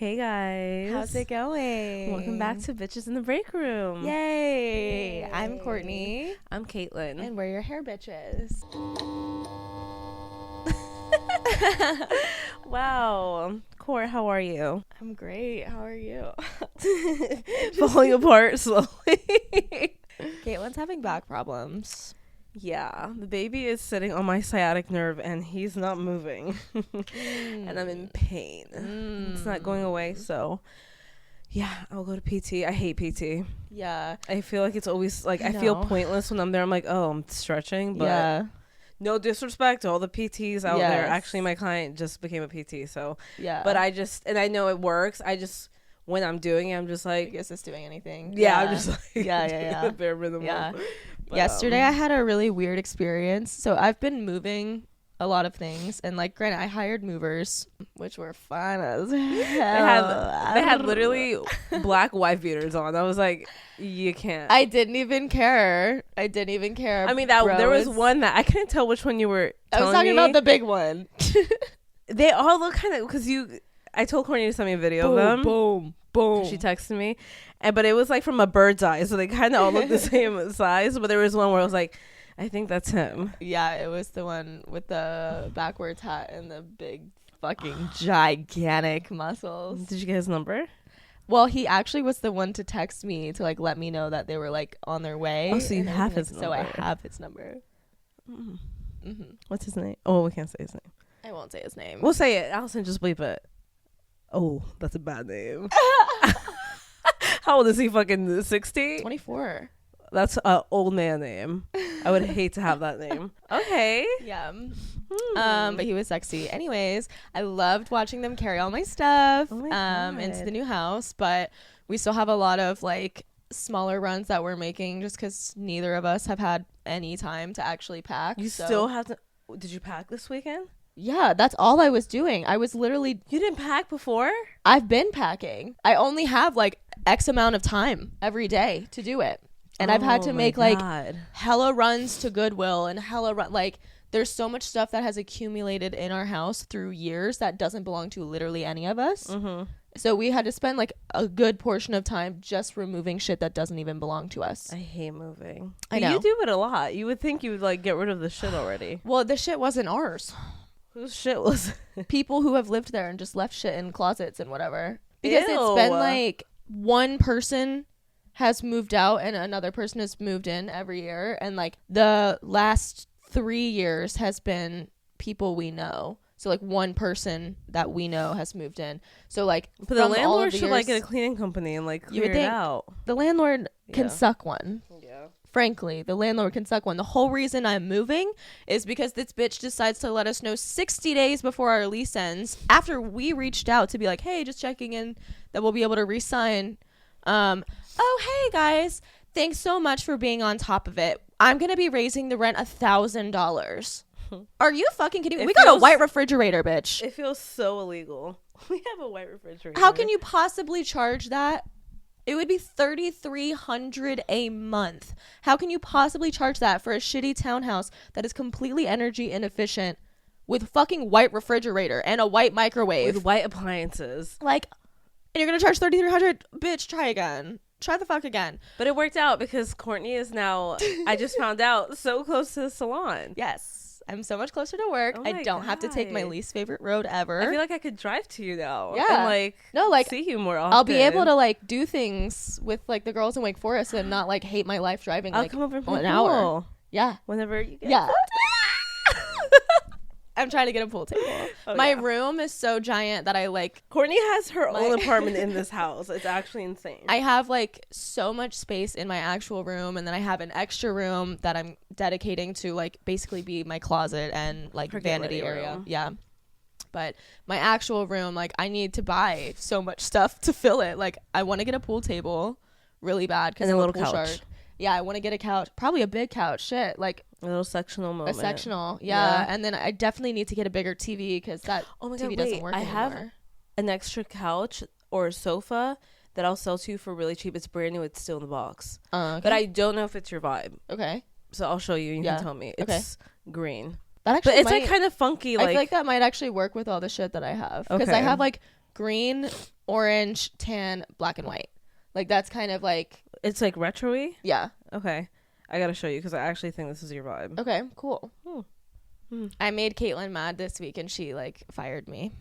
Hey guys. How's it going? Welcome back to Bitches in the Breakroom. Yay! I'm Courtney. I'm Caitlyn. And we're your hair bitches. Wow. Court, how are you? I'm great. How are you? Falling apart slowly. Caitlyn's having back problems. Yeah, the baby is sitting on my sciatic nerve and he's not moving. And I'm in pain. It's not going away, so yeah, I'll go to PT. I hate PT. Yeah. I feel like it's always like I feel pointless when I'm there. I'm like, oh, I'm stretching, but yeah. No disrespect to all the PTs out there. Yes. Actually, my client just became a PT, so Yeah. but and I know it works. When I'm doing it, I'm just I like, guess it's doing anything. yeah, I'm just like, yeah. the bare minimum. Yeah. But, Yesterday I had a really weird experience. So I've been moving a lot of things, and like granted I hired movers, which were fun as hell. They had literally black wife beaters on. I was like, you can't. I didn't even care. I mean, there was one that I couldn't tell which one you were telling I was talking me. about the big one. They all look kind of, because I told Courtney to send me a video of them. Boom. She texted me, but it was like from a bird's eye, so they kind of all look the same size. But there was one where I was like, I think that's him. Yeah, it was the one with the backwards hat and the big fucking gigantic muscles. Did you get his number? Well, he actually was the one to text me to like let me know that they were like on their way. Oh, so you have his number. So I have his number. Mm-hmm. What's his name? Oh, we can't say his name. I won't say his name. We'll say it. Alyson, just bleep it. Oh, that's a bad name. How old is he? Fucking 60? 24. That's an old man name. I would hate to have that name. Okay. Yeah. But he was sexy. Anyways, I loved watching them carry all my stuff into the new house, but we still have a lot of like smaller runs that we're making just because neither of us have had any time to actually pack. Still have to. Did you pack this weekend? Yeah, that's all I was doing. I was literally... You didn't pack before? I've been packing. I only have like X amount of time every day to do it. And I've had to make like hella runs to Goodwill and like there's so much stuff that has accumulated in our house through years that doesn't belong to literally any of us. Mm-hmm. So we had to spend like a good portion of time just removing shit that doesn't even belong to us. I hate moving. I know. You do it a lot. You would think you would like get rid of the shit already. Well, the shit wasn't ours. Whose shit was it? People who have lived there and just left shit in closets and whatever. Because it's been like one person has moved out and another person has moved in every year. And like the last 3 years has been people we know. So like one person that we know has moved in. So like, but the landlord should like get a cleaning company and like clear it out. The landlord can suck one. Yeah. Frankly, the landlord can suck one. The whole reason I'm moving is because this bitch decides to let us know 60 days before our lease ends, after we reached out to be like, hey, just checking in that we'll be able to re-sign. Oh, hey guys, thanks so much for being on top of it. I'm gonna be raising the rent $1,000. Are you fucking kidding me? We got a white refrigerator, bitch. It feels so illegal. We have a white refrigerator. How can you possibly charge that? It would be $3,300 a month. How can you possibly charge that for a shitty townhouse that is completely energy inefficient with fucking white refrigerator and a white microwave with white appliances? Like, and you're gonna charge $3,300? Bitch, try again. Try the fuck again. But it worked out because Courtney is now, I just found out, so close to the salon. Yes. I'm so much closer to work. I don't have to take my least favorite road ever. I feel like I could drive to you now. Yeah. And see you more often. I'll be able to like do things with like the girls in Wake Forest and not like hate my life driving. I'll like come over for an hour. Yeah. Whenever you get I'm trying to get a pool table. My room is so giant that I like... Courtney has her own apartment in this house. It's actually insane. I have like so much space in my actual room, and then I have an extra room that I'm dedicating to like basically be my closet and like vanity area. Room. Yeah. But my actual room, like I need to buy so much stuff to fill it. Like I want to get a pool table really bad because I'm a little couch. Shark. Yeah, I want to get a couch, probably a big couch. Shit, like a little sectional moment. A sectional, yeah. And then I definitely need to get a bigger TV because that TV doesn't work anymore. I have an extra couch or a sofa that I'll sell to you for really cheap. It's brand new. It's still in the box. Okay. But I don't know if it's your vibe. Okay. So I'll show you and you can tell me. It's green. That actually But it's like kind of funky. I feel like that might actually work with all the shit that I have. Because I have like green, orange, tan, black, and white. Like that's kind of like. It's like retro-y? Yeah. Okay. I gotta show you because I actually think this is your vibe. Okay, cool. I made Caitlyn mad this week and she like fired me.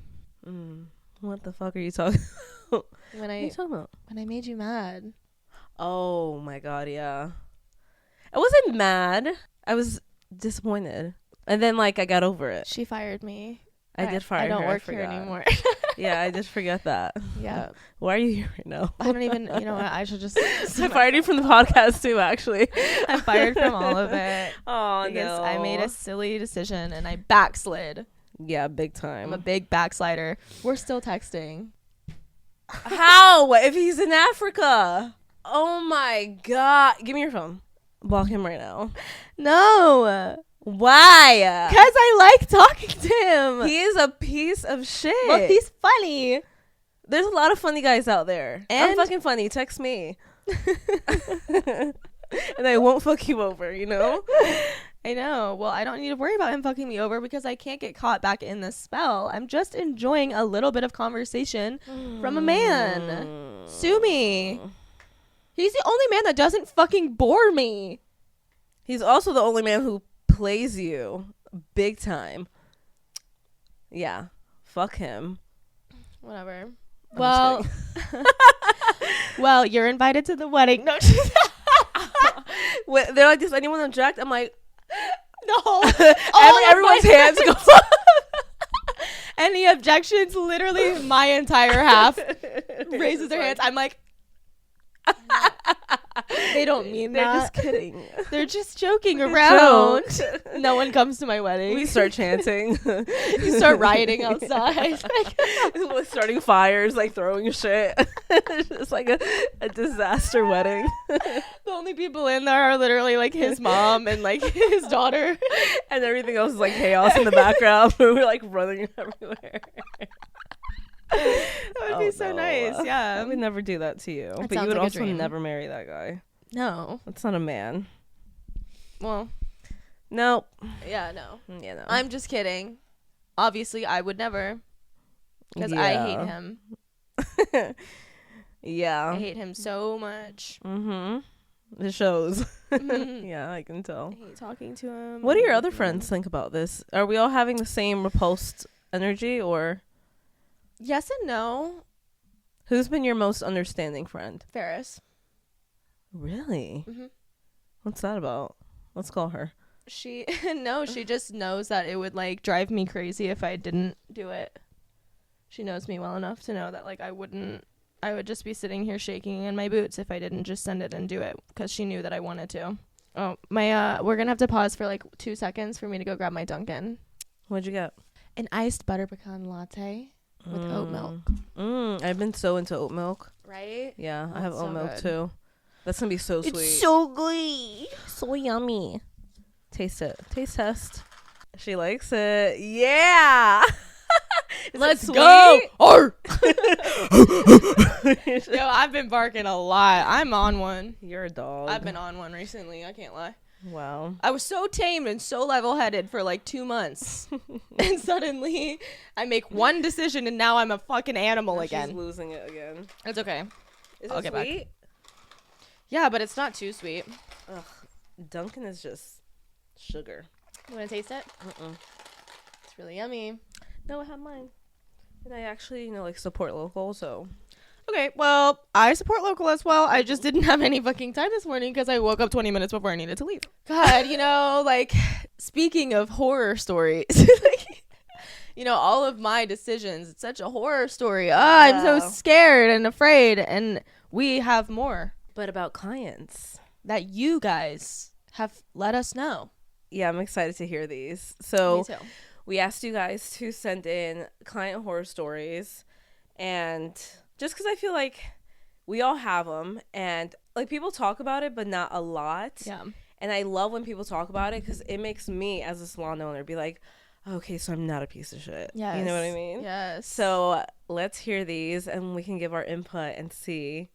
What the fuck are you talking about? What are you talking about? When I made you mad. Oh my god, yeah. I wasn't mad. I was disappointed. And then like I got over it. She fired me. I did fire her. I don't work here anymore. Yeah, I did forget that. Yeah. Why are you here right now? I don't even, you know what, I should just. I fired you from the podcast too, actually. I'm fired from all of it. Oh, because no. I made a silly decision and I backslid. Yeah, big time. I'm a big backslider. We're still texting. How? If he's in Africa? Oh my god. Give me your phone. Block him right now. No. Why? Because I like talking to him. He is a piece of shit. Well, he's funny. There's a lot of funny guys out there. And I'm fucking funny. Text me. And I won't fuck you over, you know? I know. Well, I don't need to worry about him fucking me over because I can't get caught back in the spell. I'm just enjoying a little bit of conversation from a man. Sue me. He's the only man that doesn't fucking bore me. He's also the only man who plays you big time. Yeah. Fuck him. Whatever. Well, well, you're invited to the wedding. No, they're like, does anyone object? I'm like, no. Everyone's hands go Any objections? Literally, my entire half raises their hands. I'm like, they don't mean They're that. just kidding. They're just joking around. No one comes to my wedding. We start chanting. You start rioting outside. Starting fires, like throwing shit. It's just like a disaster wedding. The only people in there are literally like his mom and like his daughter. And everything else is like chaos in the background. We're like running everywhere. That would be so nice. Yeah. I would never do that to you. That but you sounds would like a also dream. never marry that guy. No. That's not a man. Well, nope. yeah, no. Yeah, no. I'm just kidding. Obviously, I would never. Because I hate him. Yeah. I hate him so much. Mm-hmm. It shows. Yeah, I can tell. I hate talking to him. What do your other friends think about this? Are we all having the same repulsed energy, or Yes and no. who's been your most understanding friend? Ferris. Really? Mm-hmm. What's that about? Let's call her. She she just knows that it would like drive me crazy if I didn't do it. She knows me well enough to know that like I would just be sitting here shaking in my boots if I didn't just send it and do it, because she knew that I wanted to. Oh, my we're gonna have to pause for like 2 seconds for me to go grab my Dunkin'. What'd you get? An iced butter pecan latte with oat milk. I've been so into oat milk. Right? Yeah, Oh, I have it's oat so milk good. too. That's gonna be so sweet. It's so good. So yummy. Taste it. Taste test. She likes it. Yeah. Let's sweet? go. Arr. Yo, I've been barking a lot. I'm on one. You're a dog. I've been on one recently. I can't lie. Wow. I was so tamed and so level-headed for like 2 months. And suddenly I make one decision and now I'm a fucking animal again. She's losing it again. It's okay. Is I'll it get sweet? back. Yeah, but it's not too sweet. Ugh. Dunkin' is just sugar. You want to taste it? It's really yummy. No, I have mine. And I actually, like support local, so. Okay, well, I support local as well. I just didn't have any fucking time this morning because I woke up 20 minutes before I needed to leave. God, like, speaking of horror stories, all of my decisions, it's such a horror story. I'm so scared and afraid, and we have more. But about clients. That you guys have let us know. Yeah, I'm excited to hear these. So, Me too. we asked you guys to send in client horror stories, and just because I feel like we all have them, and like people talk about it but not a lot. Yeah. And I love when people talk about it because it makes me as a salon owner be like, okay, so I'm not a piece of shit. Yes. You know what I mean? Yes. So let's hear these and we can give our input and see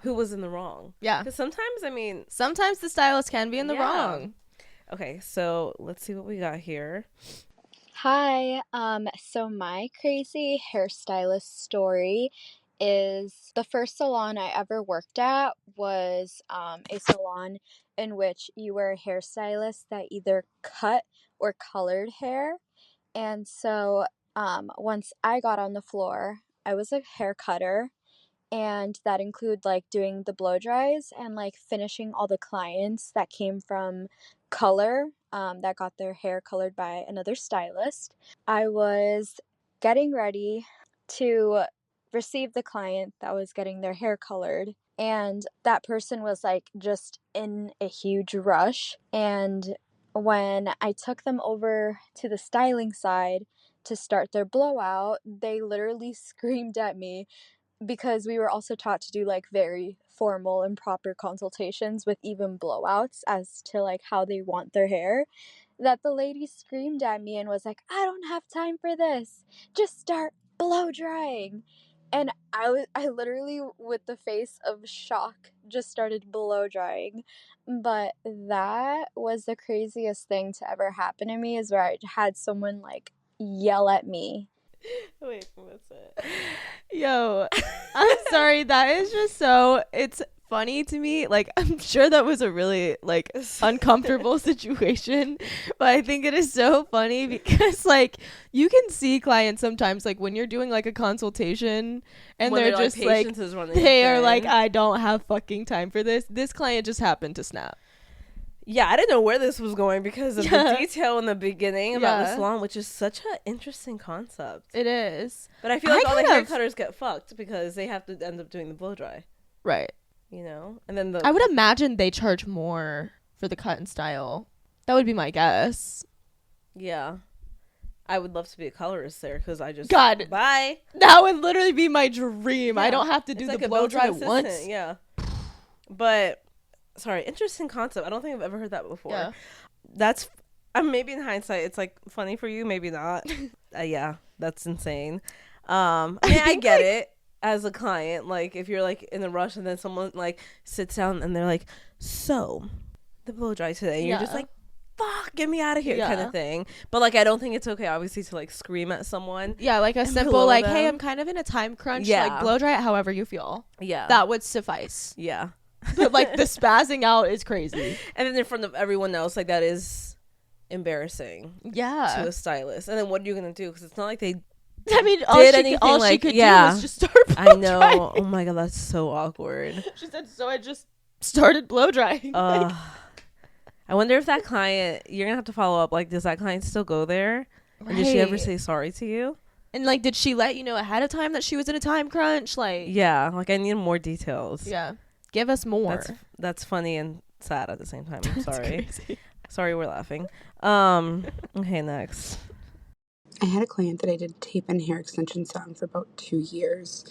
who was in the wrong. Yeah. Because sometimes the stylist can be in the wrong. Okay, so let's see what we got here. Hi. So my crazy hairstylist story is the first salon I ever worked at was a salon in which you were a hairstylist that either cut or colored hair. And so once I got on the floor, I was a hair cutter, and that include like doing the blow dries and like finishing all the clients that came from color, that got their hair colored by another stylist. I was getting ready to receive the client that was getting their hair colored, and that person was like just in a huge rush. And when I took them over to the styling side to start their blowout, they literally screamed at me, because we were also taught to do like very formal and proper consultations with even blowouts as to like how they want their hair, that the lady screamed at me and was like, "I don't have time for this. Just start blow drying." And I literally, with the face of shock, just started blow drying. But that was the craziest thing to ever happen to me, is where I had someone like yell at me. Wait, what's it? Yo, I'm sorry. That is just so, it's funny to me. Like, I'm sure that was a really, like, uncomfortable situation. But I think it is so funny because, like, you can see clients sometimes, like, when you're doing, like, a consultation and When they're just, like, patience is running they are thin. like, I don't have fucking time for this. This client just happened to snap. Yeah, I didn't know where this was going because of the detail in the beginning about the salon, which is such an interesting concept. It is. But I feel like all the hair cutters get fucked because they have to end up doing the blow dry. Right. You know? And then I would imagine they charge more for the cut and style. That would be my guess. Yeah. I would love to be a colorist there because I just... God. Bye. That would literally be my dream. Yeah. I don't have to do the blow dry once. Yeah. But... Sorry, interesting concept. I don't think I've ever heard that before. Yeah. That's maybe in hindsight it's like funny for you, maybe not. Yeah, that's insane. I mean, I get it as a client. Like if you're like in a rush and then someone like sits down and they're like, "So, the blow dry today," and you're just like, "Fuck, get me out of here," kind of thing. But like, I don't think it's okay, obviously, to like scream at someone. Yeah, like a simple like, "Hey, I'm kind of in a time crunch." Yeah. Like blow dry it however you feel. Yeah, that would suffice. Yeah. But like the spazzing out is crazy, and then in front of everyone else, like that is embarrassing. Yeah, to a stylist. And then what are you gonna do? Because it's not like they. I mean, all she could do was just start blow I know. drying. Oh my god, that's so awkward. She said, "So I just started blow drying." I wonder if that client. You're gonna have to follow up. Like, does that client still go there? Right. And did she ever say sorry to you? And like, did she let you know ahead of time that she was in a time crunch? Like, yeah, like I need more details. Yeah. Give us more. That's funny and sad at the same time. I'm sorry. Crazy. Sorry, we're laughing. Okay, next. I had a client that I did tape and hair extensions on for about 2 years.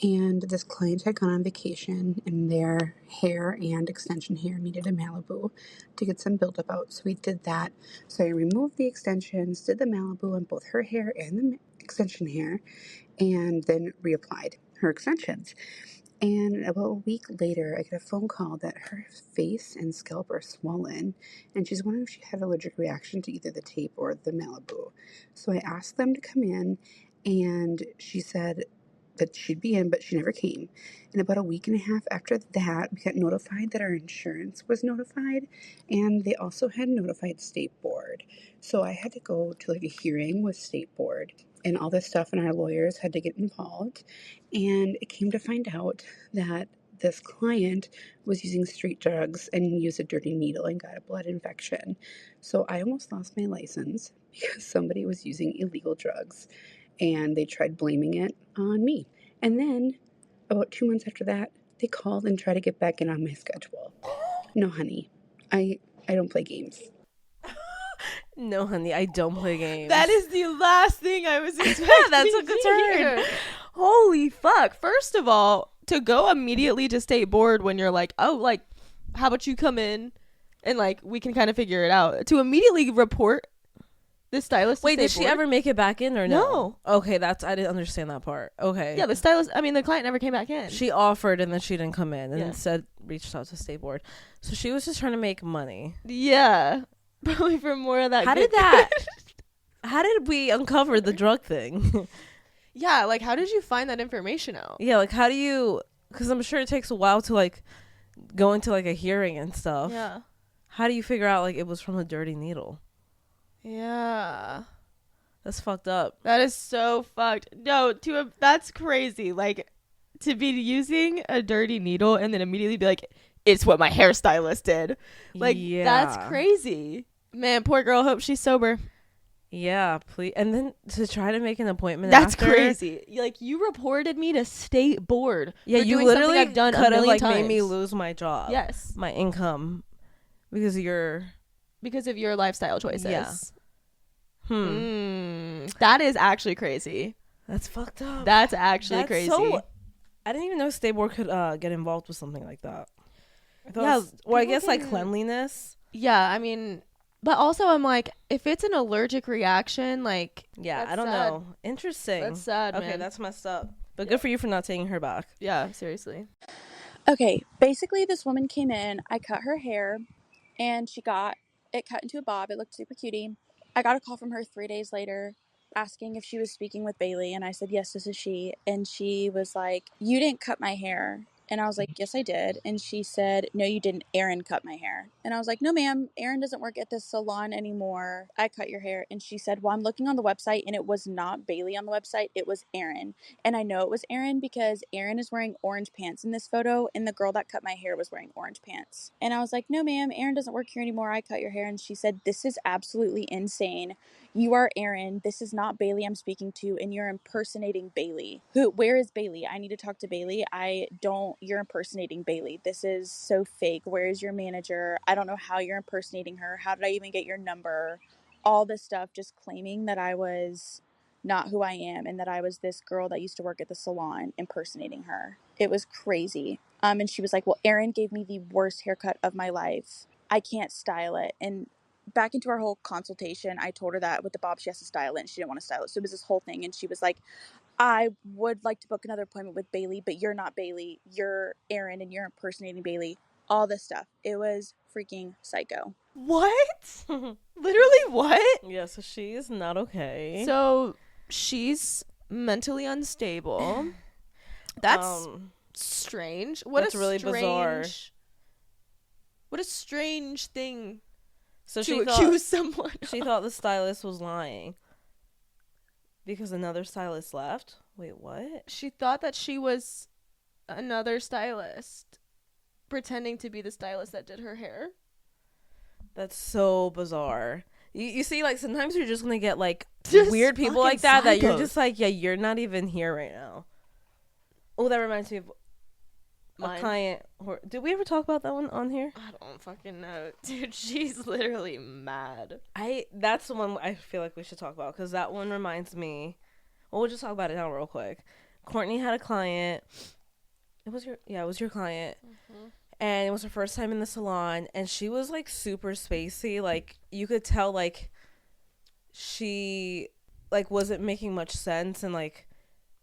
And this client had gone on vacation and their hair and extension hair needed a Malibu to get some buildup out. So we did that. So I removed the extensions, did the Malibu on both her hair and the extension hair, and then reapplied her extensions. And about a week later, I get a phone call that her face and scalp are swollen, and she's wondering if she had an allergic reaction to either the tape or the Malibu. So I asked them to come in, and she said that she'd be in, but she never came. And about a week and a half after that, we got notified that our insurance was notified, and they also had notified State Board. So I had to go to like a hearing with State Board and all this stuff, and our lawyers had to get involved. And it came to find out that this client was using street drugs and used a dirty needle and got a blood infection. So I almost lost my license because somebody was using illegal drugs, and they tried blaming it on me. And then about 2 months after that, they called and tried to get back in on my schedule. No, honey, I don't play games. No, honey, I don't play games. That is the last thing I was expecting. That's a good turn. Holy fuck. First of all, to go immediately to State Board when you're like, oh, like, how about you come in and like we can kind of figure it out. To immediately report the stylist. Wait, did she ever make it back in or no? No. Okay, I didn't understand that part. Okay. Yeah, the client never came back in. She offered and then she didn't come in and instead reached out to State Board. So she was just trying to make money. Yeah. Probably for more of that. How did we uncover the drug thing? Yeah, like how did you find that information out? Yeah, like how do you, because I'm sure it takes a while to like go into like a hearing and stuff. Yeah. How do you figure out like it was from a dirty needle? Yeah. That's fucked up. That is so fucked. No, that's crazy. Like to be using a dirty needle and then immediately be like, it's what my hairstylist did. Like that's crazy. Man, poor girl. Hope she's sober. Yeah, please. And then to try to make an appointment That's after, crazy. Like you reported me to state board. Yeah, for you doing literally I've done could have like times. made me lose my job. Yes. My income. Because of your lifestyle choices. Yeah. That is actually crazy. That's fucked up. That's actually crazy. So, I didn't even know State Board could get involved with something like that. I guess like cleanliness. Yeah, I mean, but also I'm like, if it's an allergic reaction, like, yeah, I don't know. Interesting. That's sad, okay, man. that's messed up. But good for you for not taking her back. Yeah, seriously. Okay, basically this woman came in, I cut her hair, and she got it cut into a bob. It looked super cutie. I got a call from her 3 days later asking if she was speaking with Bailey, and I said, yes, this is she. And she was like, you didn't cut my hair. And I was like, yes, I did. And she said, no, you didn't. Erin cut my hair. And I was like, no, ma'am, Erin doesn't work at this salon anymore. I cut your hair. And she said, well, I'm looking on the website, and it was not Bailey on the website. It was Erin. And I know it was Erin because Erin is wearing orange pants in this photo, and the girl that cut my hair was wearing orange pants. And I was like, no, ma'am, Erin doesn't work here anymore. I cut your hair. And she said, this is absolutely insane. You are Erin. This is not Bailey I'm speaking to, and you're impersonating Bailey. Where is Bailey? I need to talk to Bailey. You're impersonating Bailey. This is so fake. Where is your manager? I don't know how you're impersonating her. How did I even get your number? All this stuff, just claiming that I was not who I am and that I was this girl that used to work at the salon impersonating her. It was crazy. And she was like, well, Erin gave me the worst haircut of my life. I can't style it. And back into our whole consultation, I told her that with the bob she has to style it and she didn't want to style it. So it was this whole thing, and she was like, I would like to book another appointment with Bailey, but you're not Bailey. You're Erin and you're impersonating Bailey. All this stuff. It was freaking psycho. What? Literally what? Yeah, so she is not okay. So she's mentally unstable. That's strange. That's really bizarre. What a strange thing. So to accuse someone. She thought the stylist was lying because another stylist left. Wait, what? She thought that she was another stylist pretending to be the stylist that did her hair. That's so bizarre. You see, like, sometimes you're just gonna get like Just weird people fucking like that that you're psychos. just like, yeah, you're not even here right now. Oh, that reminds me of a client. Did we ever talk about that one on here? I don't fucking know. Dude, she's literally mad. That's the one I feel like we should talk about, because that one reminds me. Well, we'll just talk about it now real quick. Courtney had a client. It was your client. Mm-hmm. And it was her first time in the salon, and she was like super spacey. Like you could tell like she like wasn't making much sense and like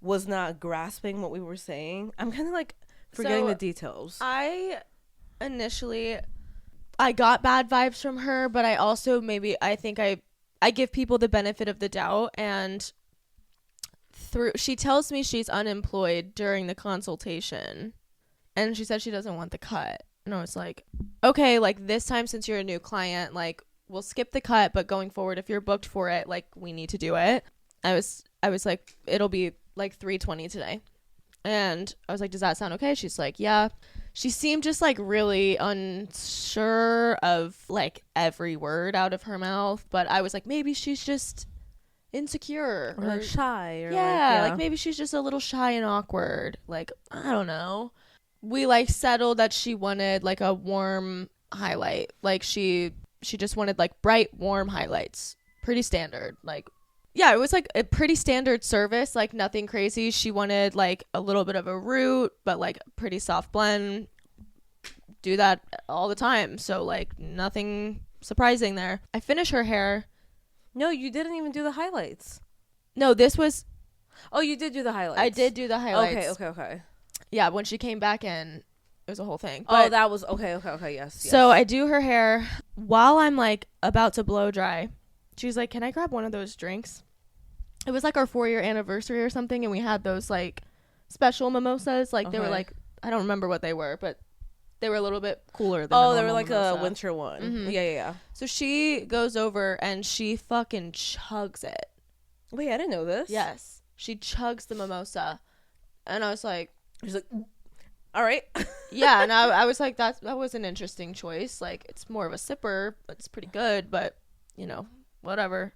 was not grasping what we were saying. I'm kind of like forgetting the details. I got bad vibes from her, but I also I think I give people the benefit of the doubt, and she tells me she's unemployed during the consultation, and she said she doesn't want the cut. And I was like, okay, like this time since you're a new client, like we'll skip the cut, but going forward, if you're booked for it, like we need to do it. I was like, it'll be like 3:20 today. And I was like, does that sound okay? She's like, yeah. She seemed just like really unsure of like every word out of her mouth. But I was like, maybe she's just insecure or like shy. Or like maybe she's just a little shy and awkward. Like, I don't know. We like settled that she wanted like a warm highlight. Like she just wanted like bright, warm highlights. Pretty standard. Like, yeah, it was like a pretty standard service, like nothing crazy. She wanted like a little bit of a root, but like pretty soft blend. Do that all the time. So like nothing surprising there. I finished her hair. No, you didn't even do the highlights. No, this was... Oh, you did do the highlights. I did do the highlights. Okay. Yeah, when she came back in, It was a whole thing. Oh, But that was okay. Yes. so I do her hair while I'm like about to blow dry. She's like, "Can I grab one of those drinks?" It was like our 4-year anniversary or something, and we had those like special mimosas. Like they were like, I don't remember what they were, but they were a little bit cooler than they were like mimosa. a winter one. Mm-hmm. Yeah. So she goes over and she fucking chugs it. Wait, I didn't know this. Yes, she chugs the mimosa, and I was like, She's like, all right. yeah, and I was like, that was an interesting choice. Like, it's more of a sipper, but it's pretty good. But you know, whatever.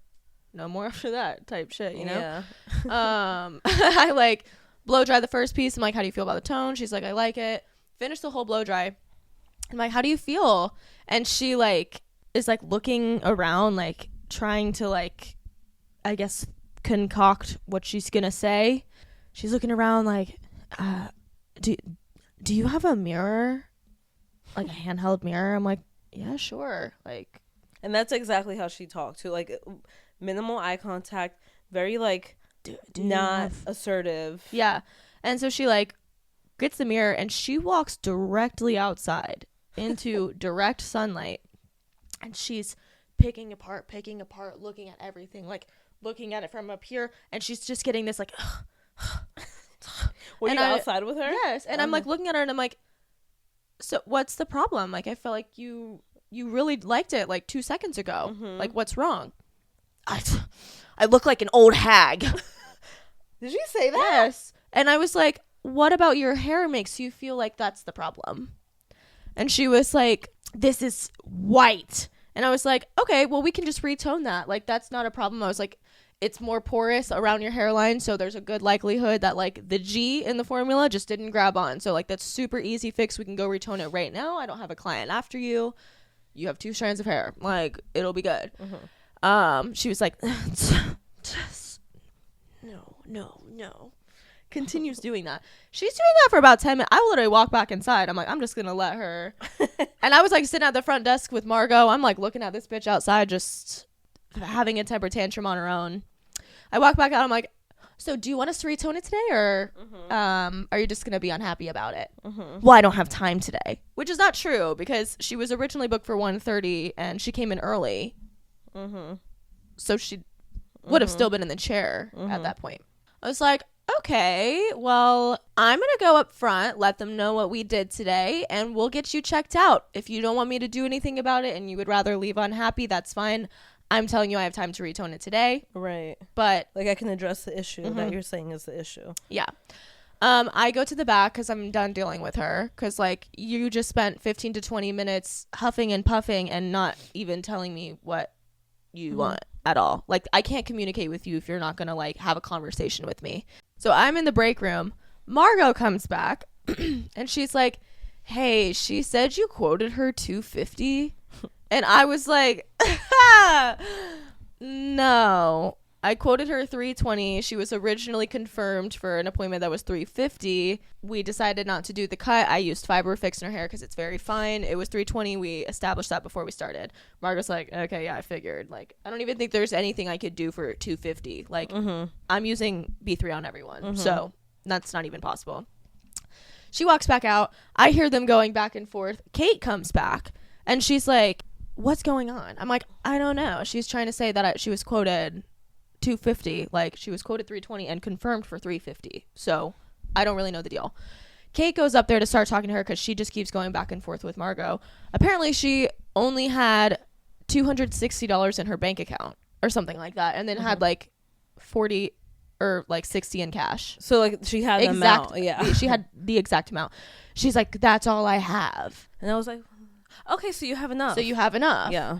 No more after that type shit. You know. Yeah. I like blow dry the first piece. I'm like, how do you feel about the tone? She's like, I like it. Finish the whole blow dry. I'm like, how do you feel? And she like is like looking around, like trying to like, I guess, concoct what she's gonna say. She's looking around like, do you have a mirror, like a handheld mirror? I'm like, yeah, sure. Like, and that's exactly how she talked too. Like minimal eye contact, very like not assertive. Yeah. And so she like gets the mirror and she walks directly outside into direct sunlight, and she's picking apart, looking at everything, like looking at it from up here, and she's just getting this like Were you outside with her? Yes. And I'm like looking at her and I'm like, so what's the problem? Like, I feel like you really liked it like 2 seconds ago. Mm-hmm. Like, what's wrong? I look like an old hag. Did you say that? Yes. And I was like, what about your hair makes you feel like that's the problem? And she was like, this is white. And I was like, okay, well, we can just retone that. Like, that's not a problem. I was like, it's more porous around your hairline, so there's a good likelihood that like the G in the formula just didn't grab on. So like that's super easy fix. We can go retone it right now. I don't have a client after you. You have 2 strands of hair. Like, it'll be good. Mm-hmm. She was like, no. Continues doing that. She's doing that for about 10 minutes. I literally walk back inside. I'm like, I'm just gonna let her. And I was like sitting at the front desk with Margot. I'm like looking at this bitch outside, just having a temper tantrum on her own. I walk back out. I'm like, so do you want us to retone it today, or are you just gonna be unhappy about it? Well, I don't have time today, which is not true because she was originally booked for 1:30 and she came in early. So she would have still been in the chair at that point. I was like, okay, well, I'm gonna go up front, let them know what we did today, and we'll get you checked out. If you don't want me to do anything about it and you would rather leave unhappy, that's fine. I'm telling you, I have time to retone it today. Right. But like, I can address the issue that you're saying is the issue. Yeah. I go to the back because I'm done dealing with her. Because, like, you just spent 15 to 20 minutes huffing and puffing and not even telling me what you want at all. Like, I can't communicate with you if you're not going to, like, have a conversation with me. So I'm in the break room. Margot comes back and she's like, hey, she said you quoted her $250. And I was like, no. I quoted her $320. She was originally confirmed for an appointment that was $350. We decided not to do the cut. I used fiber fix in her hair because it's very fine. It was $320. We established that before we started. Margot's like, okay, yeah, I figured. Like, I don't even think there's anything I could do for $250. Like, I'm using B3 on everyone. So that's not even possible. She walks back out. I hear them going back and forth. Kate comes back and she's like, what's going on? I'm like, I don't know. She's trying to say that she was quoted $250. Like, she was quoted $320 and confirmed for $350. So I don't really know the deal. Kate goes up there to start talking to her because she just keeps going back and forth with Margot. Apparently she only had $260 in her bank account or something like that, and then had like 40 or like 60 in cash. So like she had the amount. Yeah, she had the exact amount. She's like, that's all I have. And I was like, okay, so you have enough. Yeah.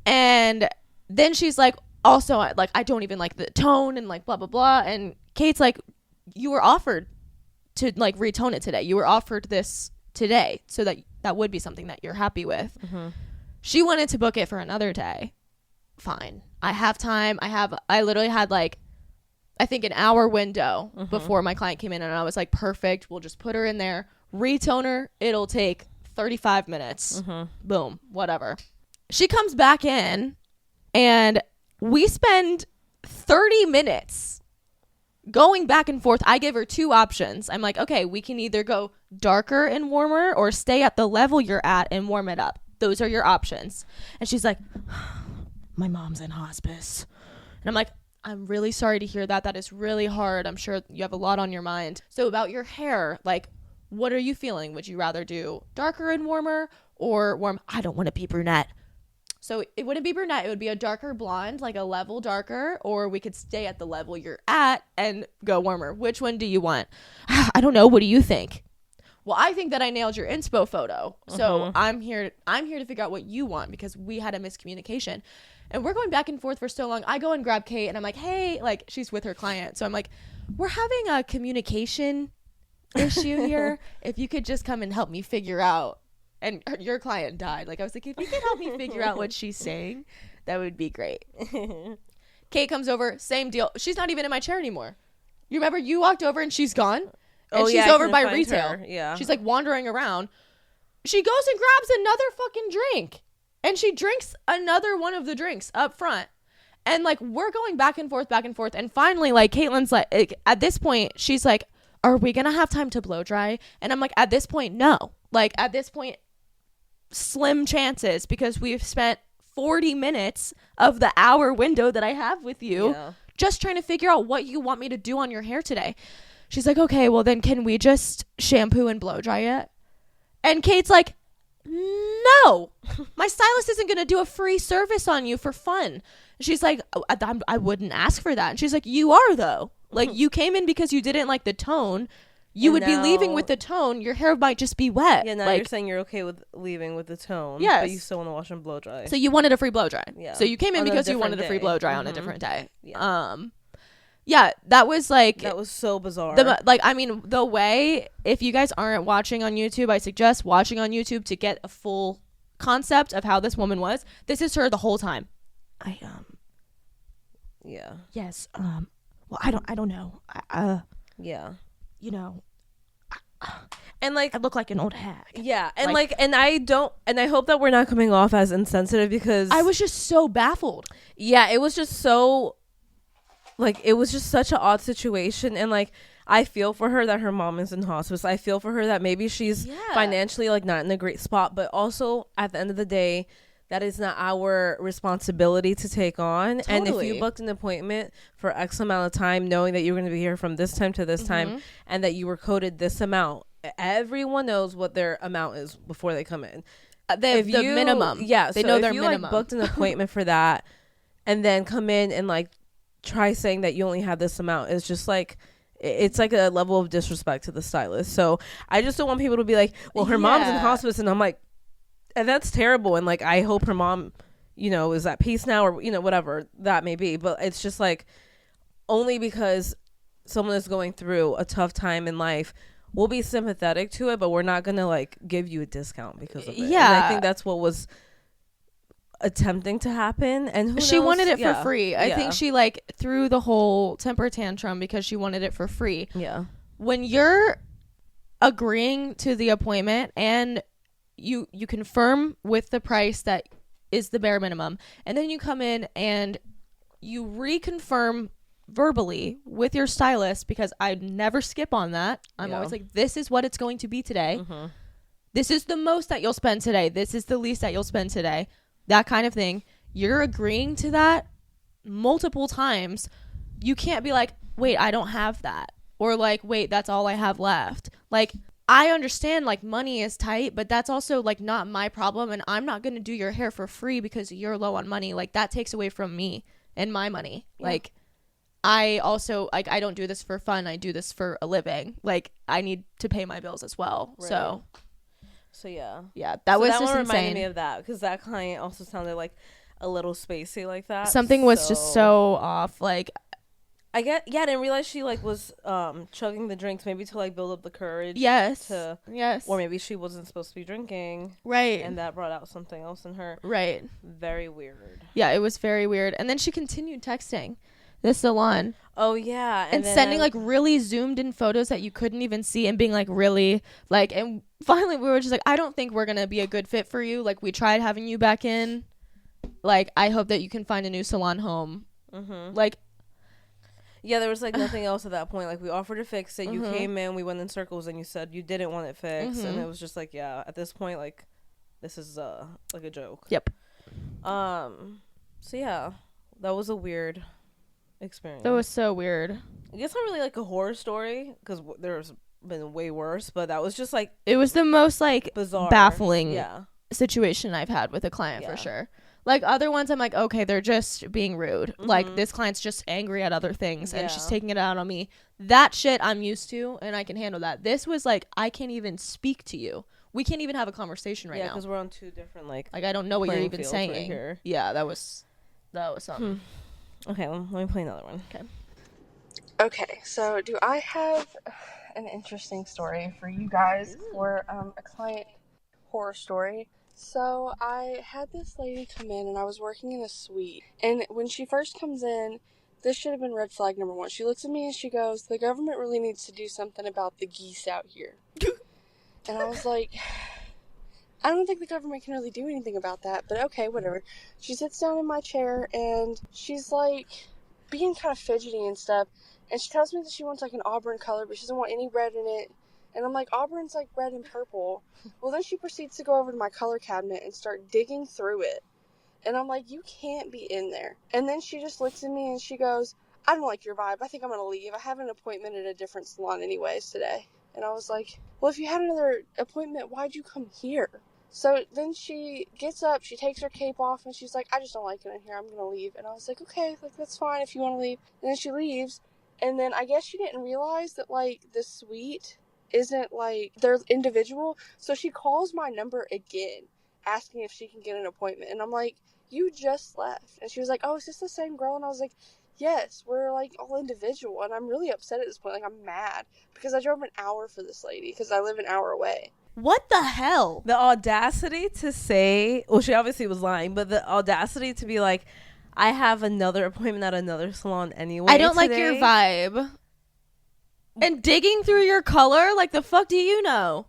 And then she's like, also, like, I don't even like the tone and like blah blah blah. And Kate's like, you were offered to like retone it today. You were offered this today, so that would be something that you're happy with. She wanted to book it for another day. Fine, I have time. I literally had like, I think an hour window before my client came in, and I was like, perfect. We'll just put her in there, retone her. It'll take 35 minutes. Boom, whatever. She comes back in and we spend 30 minutes going back and forth, I give her 2 options. I'm like, okay, we can either go darker and warmer or stay at the level you're at and warm it up. Those are your options. And she's like, my mom's in hospice. And I'm like, I'm really sorry to hear that. That is really hard. I'm sure you have a lot on your mind. So about your hair, like, what are you feeling? Would you rather do darker and warmer or warm? I don't want to be brunette. So it wouldn't be brunette. It would be a darker blonde, like a level darker, or we could stay at the level you're at and go warmer. Which one do you want? I don't know. What do you think? Well, I think that I nailed your inspo photo. So I'm here to figure out what you want because we had a miscommunication. And we're going back and forth for so long. I go and grab Kate and I'm like, hey, like she's with her client. So I'm like, we're having a communication issue here. If you could just come and help me figure out. And your client died. Like I was like, if you could help me figure out what she's saying, that would be great. Kate comes over, same deal. She's not even in my chair anymore. You remember you walked over and she's gone? And she's over by retail. Her. Yeah. She's like wandering around. She goes and grabs another fucking drink. And she drinks another one of the drinks up front. And like we're going back and forth. And finally, like Caitlyn's like at this point, she's like, are we gonna have time to blow dry? And I'm like, at this point, no. Like at this point, slim chances because we've spent 40 minutes of the hour window that I have with you just trying to figure out what you want me to do on your hair today. She's like, okay, well then can we just shampoo and blow dry it? And Kate's like, no, my stylist isn't going to do a free service on you for fun. She's like, I wouldn't ask for that. And she's like, you are though. Like you came in because you didn't like the tone. You would be leaving with the tone. Your hair might just be wet. Yeah, now like, you're saying you're okay with leaving with the tone. Yes. But you still want to wash and blow dry. So you wanted a free blow dry. Yeah. So you came in On because you wanted a free blow dry on a Mm-hmm. different day. Yeah. Yeah, that was like that was so bizarre. I mean, the way, if you guys aren't watching on YouTube, I suggest watching on YouTube to get a full concept of how this woman was. This is her the whole time. Yeah. Yes. Well, I don't know. Yeah. You know, and like I look like an old hag. Yeah, and like and I hope that we're not coming off as insensitive because I was just so baffled. Yeah, it was just so like it was just such an odd situation, and like I feel for her that her mom is in hospice. I feel for her that maybe she's financially like not in a great spot, but also at the end of the day, that is not our responsibility to take on. Totally. And if you booked an appointment for X amount of time, knowing that you're going to be here from this time to this time, and that you were coded this amount, everyone knows what their amount is before they come in. The minimum. Yeah, they so know if their you minimum. Like booked an appointment for that, and then come in and like try saying that you only have this amount, it's just like it's like a level of disrespect to the stylist. So I just don't want people to be like, well, her mom's in hospice, and I'm like, and that's terrible, and like I hope her mom, you know, is at peace now, or you know, whatever that may be. But it's just like only because someone is going through a tough time in life, we'll be sympathetic to it, but we're not gonna like give you a discount because of it. Yeah, and I think that's what was attempting to happen, and she wanted it for free. I think she like threw the whole temper tantrum because she wanted it for free. Yeah, when you're agreeing to the appointment and you confirm with the price that is the bare minimum, and then you come in and you reconfirm verbally with your stylist, because I never skip on that. I'm always like, this is what it's going to be today. This is the most that you'll spend today. This is the least that you'll spend today. That kind of thing. You're agreeing to that multiple times. You can't be like, wait, I don't have that, or like, wait, that's all I have left. Like, I understand like money is tight, but that's also like not my problem, and I'm not going to do your hair for free because you're low on money. Like that takes away from me and my money. Like I also like, I don't do this for fun. I do this for a living. Like I need to pay my bills as well. Right. So yeah, that was just insane. Reminded me of that because that client also sounded like a little spacey like that. Something was just so off. Like I didn't realize she like was chugging the drinks maybe to like build up the courage. Yes. Or maybe she wasn't supposed to be drinking. Right. And that brought out something else in her. Right. Very weird. Yeah, it was very weird. And then she continued texting the salon. Oh yeah. And sending like really zoomed in photos that you couldn't even see, and being like really like, and finally we were just like, I don't think we're gonna be a good fit for you. Like we tried having you back in. Like I hope that you can find a new salon home. Like Yeah, there was like nothing else at that point. Like we offered to fix it. You Mhm. came in, we went in circles, and you said you didn't want it fixed, and Mhm. it was just like, yeah, at this point, like this is like a joke. Yep. So yeah, that was a weird experience. That was so weird. I guess not really like a horror story because there's been way worse, but that was just like It was the most like bizarre, baffling Yeah, situation I've had with a client Yeah. for sure. Like other ones I'm like, okay, they're just being rude. Like Mhm. this client's just angry at other things and she's Yeah. taking it out on me. That shit I'm used to and I can handle that. This was like, I can't even speak to you. We can't even have a conversation right yeah, now. because we're on two different like. Like I don't know what you're playing even fields right saying. here. Yeah, that was something. Okay, let me play another one. Okay, so do I have an interesting story for you guys for a client horror story? So I had this lady come in and I was working in a suite. And when she first comes in, this should have been red flag number one. She looks at me and she goes, "The government really needs to do something about the geese out here." And I was like, I don't think the government can really do anything about that, but okay, whatever. She sits down in my chair and she's like being kind of fidgety and stuff. And she tells me that she wants like an auburn color, but she doesn't want any red in it. And I'm like, auburn's like red and purple. Well, then she proceeds to go over to my color cabinet and start digging through it. And I'm like, you can't be in there. And then she just looks at me and she goes, "I don't like your vibe. I think I'm going to leave. I have an appointment at a different salon anyways today." And I was like, well, if you had another appointment, why'd you come here? So then she gets up, she takes her cape off, and she's like, "I just don't like it in here. I'm going to leave." And I was like, okay, like that's fine if you want to leave. And then she leaves. And then I guess she didn't realize that, like, the suite isn't, like, they're individual. So she calls my number again, asking if she can get an appointment. And I'm like, you just left. And she was like, "Oh, is this the same girl?" And I was like, yes, we're, like, all individual. And I'm really upset at this point. Like, I'm mad. Because I drove an hour for this lady. Because I live an hour away. What the hell? The audacity to say, well, she obviously was lying, but the audacity to be like, I have another appointment at another salon anyway. I don't like your vibe. And digging through your color? Like the fuck do you know?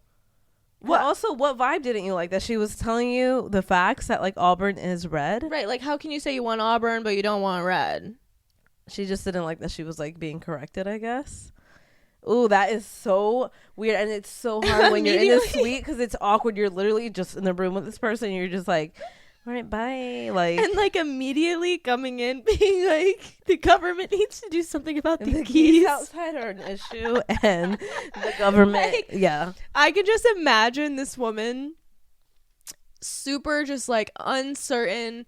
What? Also, what vibe didn't you like? That she was telling you the facts that like Auburn is red? Right, like how can you say you want auburn but you don't want red? She just didn't like that she was like being corrected, I guess. Ooh, that is so weird. And it's so hard when you're in the suite because it's awkward. You're literally just in the room with this person. And you're just like, all right, bye. Like, And like immediately coming in being like, the government needs to do something about the the geese. geese outside are an issue. And the government, Like, yeah. I can just imagine this woman super just like uncertain,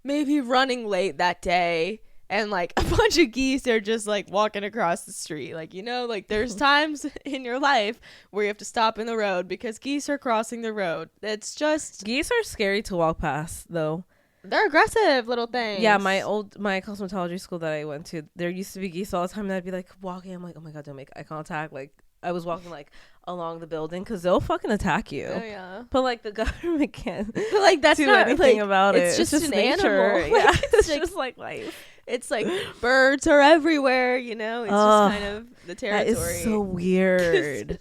maybe running late that day. And like a bunch of geese are just like walking across the street. Like, you know, like there's times in your life where you have to stop in the road because geese are crossing the road. It's just, Geese are scary to walk past, though. they're aggressive little things. Yeah, my cosmetology school that I went to, there used to be geese all the time. And I'd be like walking. I'm like, oh my God, don't make eye contact. Like, I was walking like along the building because they'll fucking attack you. Oh, yeah. But like the government can't But like that's do not anything like, about it's it. just an nature. animal. Yeah, Like, it's like- just like life. It's like birds are everywhere, you know? It's just kind of the That territory. is so weird.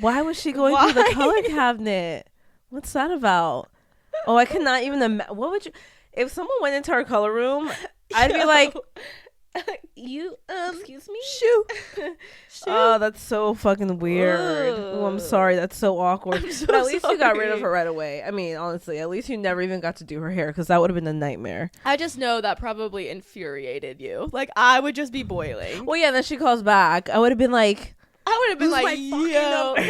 Why was she going through the color cabinet? What's that about? Oh, I cannot even imagine. What would you, if someone went into our color room, I'd be like, you, excuse me? Shoo. Oh, that's so fucking weird. Oh, I'm sorry. That's so awkward. But at least you got rid of her right away. I mean, honestly, at least you never even got to do her hair because that would have been a nightmare. I just know that probably infuriated you. Like, I would just be boiling. Well, yeah, then she calls back. I would have been like, I would have been who's like, my fucking yo. number?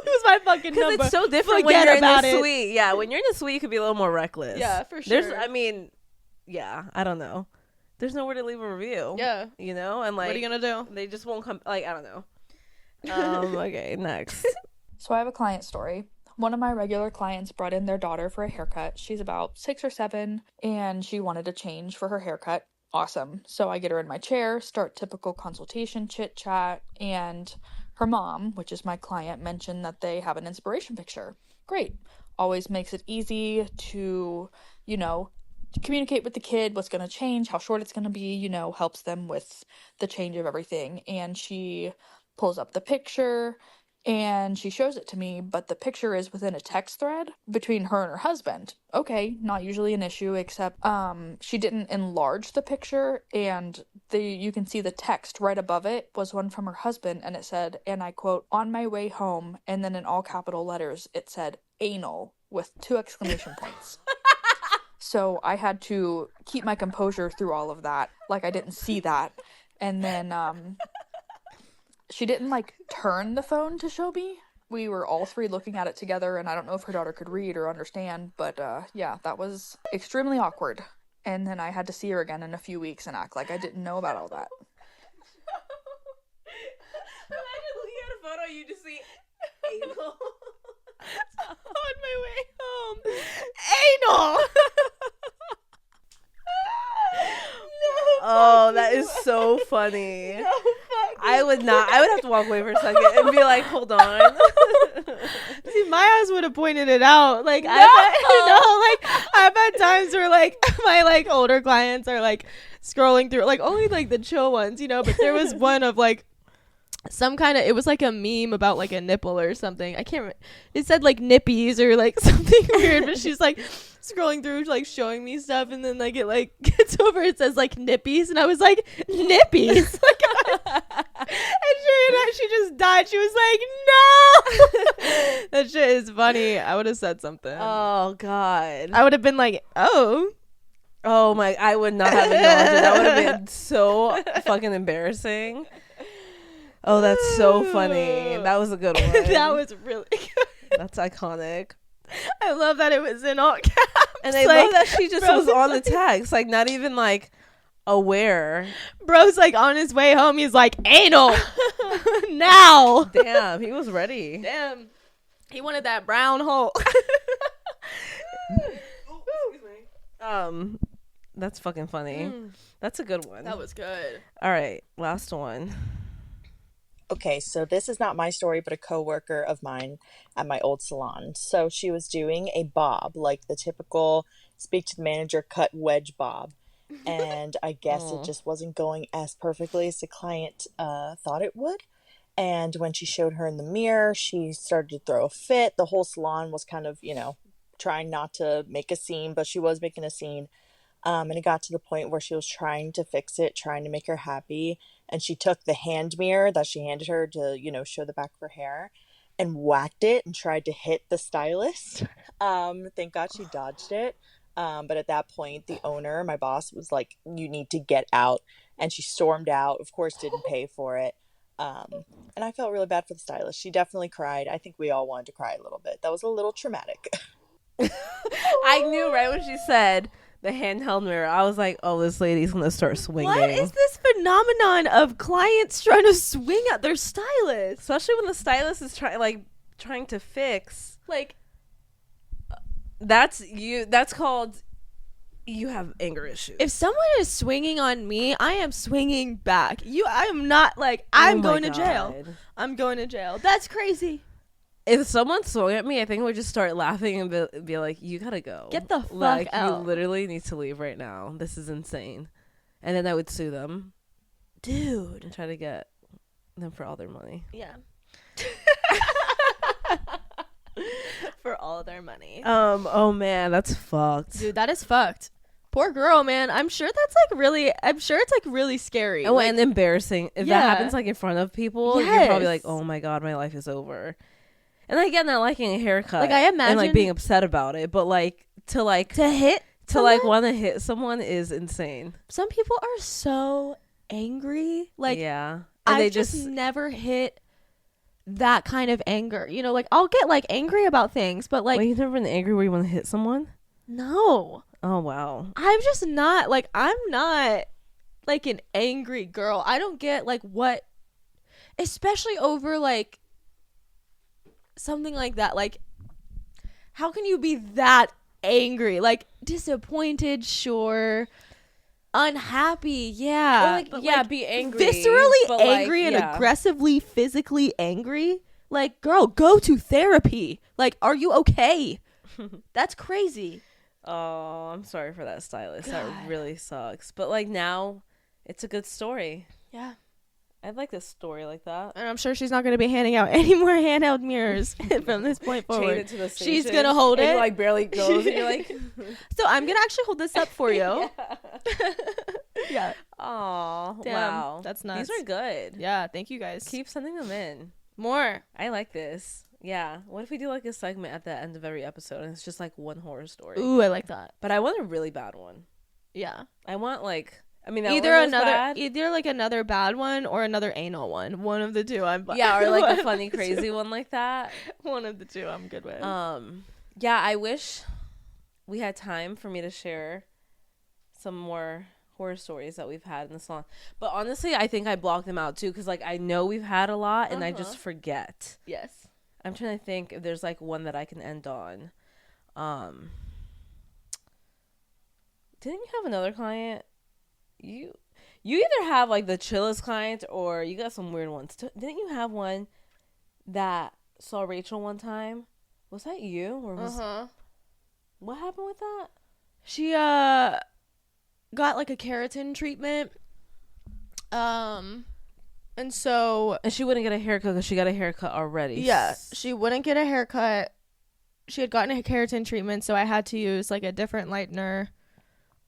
Who's my fucking Because number? it's so different when Forget you're in about the it. suite. Yeah, when you're in the suite, you could be a little more reckless. Yeah, for sure. There's, I mean, yeah, I don't know. There's nowhere to leave a review. Yeah. You know? And like, What are you going to do? they just won't come, like, I don't know. Okay, next. So I have a client story. One of my regular clients brought in their daughter for a haircut. She's about 6 or 7, and she wanted a change for her haircut. Awesome. So I get her in my chair, start typical consultation chit chat, and her mom, which is my client, mentioned that they have an inspiration picture. Great. Always makes it easy to, you know, communicate with the kid what's going to change, how short it's going to be, you know, helps them with the change of everything. And she pulls up the picture And she shows it to me, but the picture is within a text thread between her and her husband. Okay, not usually an issue, except she didn't enlarge the picture, and you can see the text right above it was one from her husband, and it said, and I quote, "On my way home," and then in all capital letters it said anal with 2 exclamation points. So I had to keep my composure through all of that, like I didn't see that. And then she didn't like turn the phone to show me. We were all 3 looking at it together, and I don't know if her daughter could read or understand, but yeah, that was extremely awkward. And then I had to see her again in a few weeks and act like I didn't know about all that. Imagine looking at a photo, you just see anal. On my way home. Anal! Oh, that is so funny. No, I would not. I would have to walk away for a second and be like, hold on. See, my eyes would have pointed it out. Like, no! I've had times where, like, my, like, older clients are, like, scrolling through, like, only, like, the chill ones, you know, but there was one of, like, some kind of, it was like a meme about like a nipple or something. I can't remember. It said like nippies or like something weird, but she's like scrolling through, like showing me stuff, and then like it like gets over, it says like nippies, and I was like, nippies? Like, and she just died. She was like, no. That shit is funny. I would have said something. Oh God. I would have been like, oh my, I would not have acknowledged it. That would have been so fucking embarrassing. Oh, that's so funny. That was a good one. That was really good. That's iconic. I love that it was in all caps. And I love that she just was on the text, like not even like aware. Bro's like on his way home. He's like, anal. Now. Damn, he was ready. Damn. He wanted that brown hole. That's fucking funny. That's a good one. That was good. All right, last one. Okay, so this is not my story, but a coworker of mine at my old salon. So she was doing a bob, like the typical speak to the manager cut wedge bob. And I guess it just wasn't going as perfectly as the client thought it would. And when she showed her in the mirror, she started to throw a fit. The whole salon was kind of, trying not to make a scene, but she was making a scene. And it got to the point where she was trying to fix it, trying to make her happy. And she took the hand mirror that she handed her to, show the back of her hair and whacked it and tried to hit the stylist. Thank God she dodged it. But at that point, the owner, my boss, was like, you need to get out. And she stormed out, of course, didn't pay for it. And I felt really bad for the stylist. She definitely cried. I think we all wanted to cry a little bit. That was a little traumatic. I knew right when she said the handheld mirror, I was like, oh, this lady's gonna start swinging. What is this phenomenon of clients trying to swing at their stylist? Especially when the stylist is trying to fix. Like, that's called, you have anger issues. if someone is swinging on me, I am swinging back. I am not like, I'm going to jail. I'm going to jail. That's crazy. If someone swung at me, I think I would just start laughing and be like, you gotta go. Get the fuck out. You literally need to leave right now. This is insane. And then I would sue them. Dude. And try to get them for all their money. Yeah. For all their money. Oh man, that's fucked. Dude, that is fucked. Poor girl, man. I'm sure it's like really scary. Oh, like, and embarrassing. If that happens like in front of people, yes. You're probably like, oh my God, my life is over. And again, not liking a haircut. Like, I imagine. And like being upset about it. But like to hit to like want to hit someone is insane. Some people are so angry. Like, yeah. And I just never hit that kind of anger. Like I'll get like angry about things, but like. Well, you've never been angry where you want to hit someone? No. Oh wow. I'm just not like, I'm not like an angry girl. I don't get like what, especially over like something like that. Like, how can you be that angry? Like, disappointed, sure. Unhappy, yeah. Like, yeah, like, be angry. Viscerally angry and aggressively, physically angry. Like, girl, go to therapy. Like, are you okay? That's crazy. Oh, I'm sorry for that stylist. God. That really sucks. But like now, it's a good story. Yeah. I'd like a story like that. And I'm sure she's not going to be handing out any more handheld mirrors from this point Chain forward. it to the She's station, going to hold and it. you like barely goes, and you're like, So I'm going to actually hold this up for you. Yeah. oh, Damn, wow, that's nuts. These are good. Yeah, thank you guys. Keep sending them in. More. I like this. Yeah. What if we do like a segment at the end of every episode, and it's just like one horror story? Ooh, I like that. But I want a really bad one. Yeah. I want like. I mean, that Either one was another, bad. either like another bad one or another anal one. One of the two. Yeah, or like a funny, crazy one like that. One of the two. I'm good with. Yeah, I wish we had time for me to share some more horror stories that we've had in the salon. But honestly, I think I blocked them out too, because like I know we've had a lot, and I just forget. Yes. I'm trying to think if there's like one that I can end on. Didn't you have another client? You either have like the chillest client, or you got some weird ones. Didn't you have one that saw Rachel one time? Was that you? Or was what happened with that? She got like a keratin treatment. And she wouldn't get a haircut because she got a haircut already. Yeah, she wouldn't get a haircut. She had gotten a keratin treatment, so I had to use like a different lightener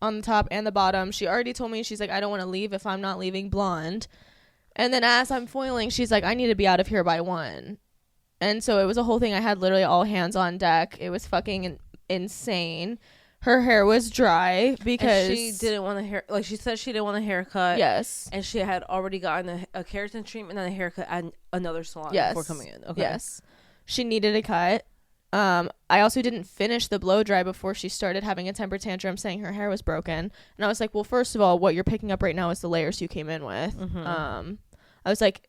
on the top and the bottom. She already told me, she's like, I don't want to leave if I'm not leaving blonde. And then as I'm foiling, she's like, I need to be out of here by 1. And so it was a whole thing. I had literally all hands on deck. It was fucking insane. Her hair was dry because and she didn't want a hair. Like she said, she didn't want a haircut. Yes. And she had already gotten a keratin treatment and a haircut at another salon before coming in. Okay. Yes. She needed a cut. I also didn't finish the blow dry before she started having a temper tantrum saying her hair was broken. And I was like, well, first of all, what you're picking up right now is the layers you came in with. I was like,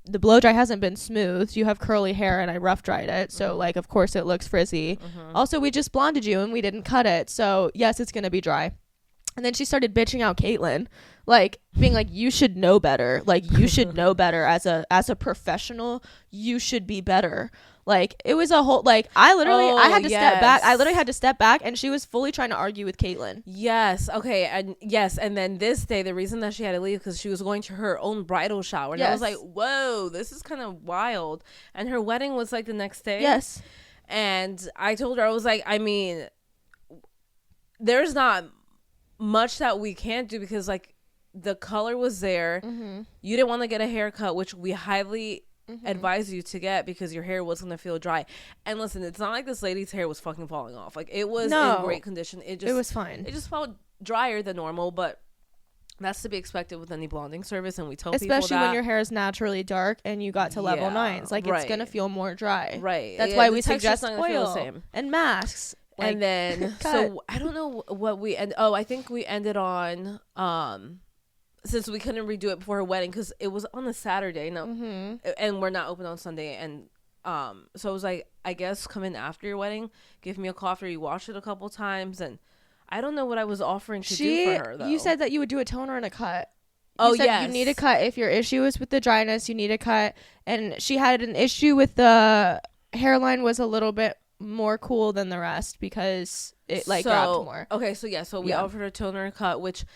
the blow dry hasn't been smooth. You have curly hair and I rough dried it. So like, of course it looks frizzy. Also, we just blonded you and we didn't cut it. So yes, it's going to be dry. And then she started bitching out Caitlyn, like being like, you should know better. Like you should know better as a professional. You should be better. Like it was a whole, like I had to step back. I literally had to step back, and she was fully trying to argue with Caitlyn. Yes. Okay. And yes. And then this day, the reason that she had to leave because she was going to her own bridal shower. And I was like, whoa, this is kind of wild. And her wedding was like the next day. Yes. And I told her, I was like, I mean, there's not much that we can't do because like the color was there. You didn't want to get a haircut, which we highly advise you to get because your hair was going to feel dry. And listen, it's not like this lady's hair was fucking falling off. Like it was in great condition. It was fine. It just felt drier than normal, but that's to be expected with any blonding service. And we tell people that, especially when your hair is naturally dark and you got to level 9s, like it's going to feel more dry. Right. That's why we suggest oil and masks. Like, and then so I don't know what we I think we ended on since we couldn't redo it before her wedding because it was on a Saturday and we're not open on Sunday, and so it was like, I guess come in after your wedding, give me a call after you wash it a couple times, and I don't know what I was offering to do for her though. You said that you would do a toner and a cut. You need a cut if your issue is with the dryness. You need a cut, and she had an issue with the hairline was a little bit more cool than the rest because it like dropped more. Okay, so we offered her toner and cut, which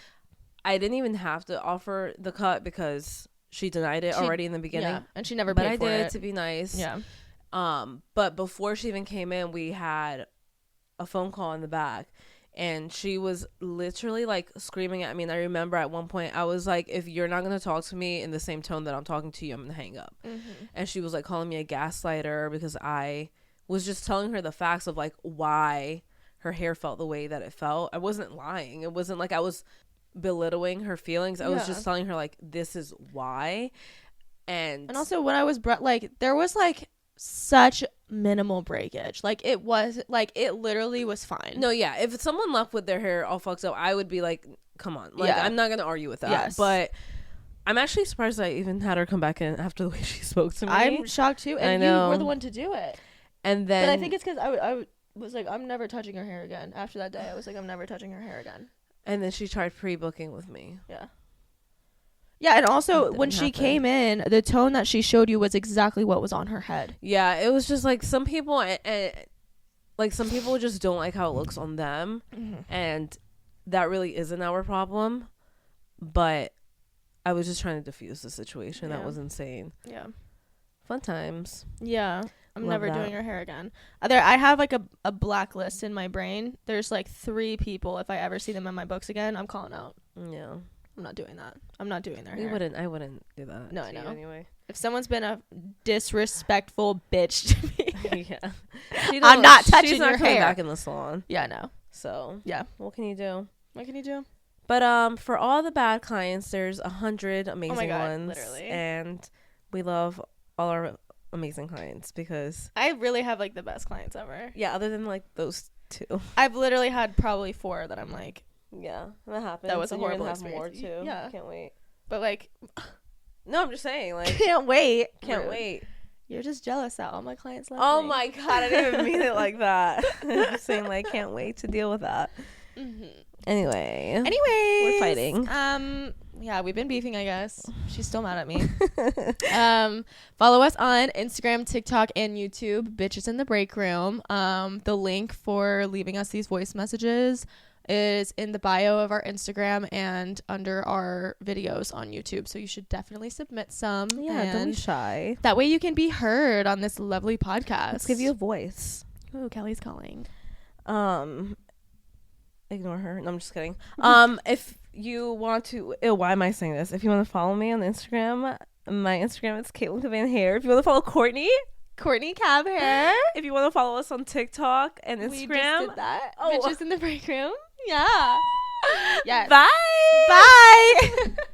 I didn't even have to offer the cut because she denied it already in the beginning. Yeah, and she never paid for it. But I did to be nice. Yeah. But before she even came in, we had a phone call in the back, and she was literally like screaming at me. And I remember at one point I was like, if you're not going to talk to me in the same tone that I'm talking to you, I'm going to hang up. And she was like calling me a gaslighter because I was just telling her the facts of like why her hair felt the way that it felt. I wasn't lying. It wasn't like I was belittling her feelings. I was just telling her like, this is why. And also when I was like, there was like such minimal breakage. Like it was like, it literally was fine. No, yeah, if someone left with their hair all fucked up, I would be like, come on, like I'm not gonna argue with that. But I'm actually surprised I even had her come back in after the way she spoke to me. I'm shocked too, and you were the one to do it. And then, but I think it's because I was like, I'm never touching her hair again. After that day, I was like, I'm never touching her hair again. And then she tried pre-booking with me. Yeah, and also when she came in, the tone that she showed you was exactly what was on her head. Yeah, it was just like some people, like some people just don't like how it looks on them, and that really isn't our problem. But I was just trying to diffuse the situation. Yeah. That was insane. Yeah. Fun times. Yeah. I'm Love never that. doing her hair again. I have like a blacklist in my brain. There's like 3 people. If I ever see them in my books again, I'm calling out. Yeah. I'm not doing that. I'm not doing their hair. I wouldn't do that. No, to I you know. Anyway. If someone's been a disrespectful bitch to me, Yeah. I'm not touching she's not your coming hair. back in the salon. Yeah, no. So Yeah. what can you do? What can you do? But for all the bad clients, there's 100 amazing Oh my God, ones. literally. And we love all our amazing clients because I really have like the best clients ever. yeah, other than like those 2. I've literally had probably 4 that I'm like, Yeah, that happens. that was a and you're horrible gonna have more experience. too. Yeah. Can't wait. but like, No, I'm just saying, like, can't wait. can't Rude. wait. You're just jealous that all my clients love Oh me. my God, I didn't even mean it like that. I'm just saying, like, can't wait to deal with that. Mm-hmm. Anyway. Anyways, we're fighting. Yeah, we've been beefing, I guess. She's still mad at me. Follow us on Instagram, TikTok, and YouTube, Bitches in the Breakroom. The link for leaving us these voice messages is in the bio of our Instagram and under our videos on YouTube. So you should definitely submit some. Yeah, don't be shy. That way you can be heard on this lovely podcast. Let's give you a voice. Ooh, Kelly's calling. Ignore her. No, I'm just kidding. If you want to, why am I saying this? If you want to follow me on Instagram, my Instagram is Caitlyn Van Hair. If you want to follow Courtney Cab Hair. if you want to follow us on TikTok and Instagram, We just did that. Oh. Bitches in the Break Room. Yeah. Yes. Bye. Bye.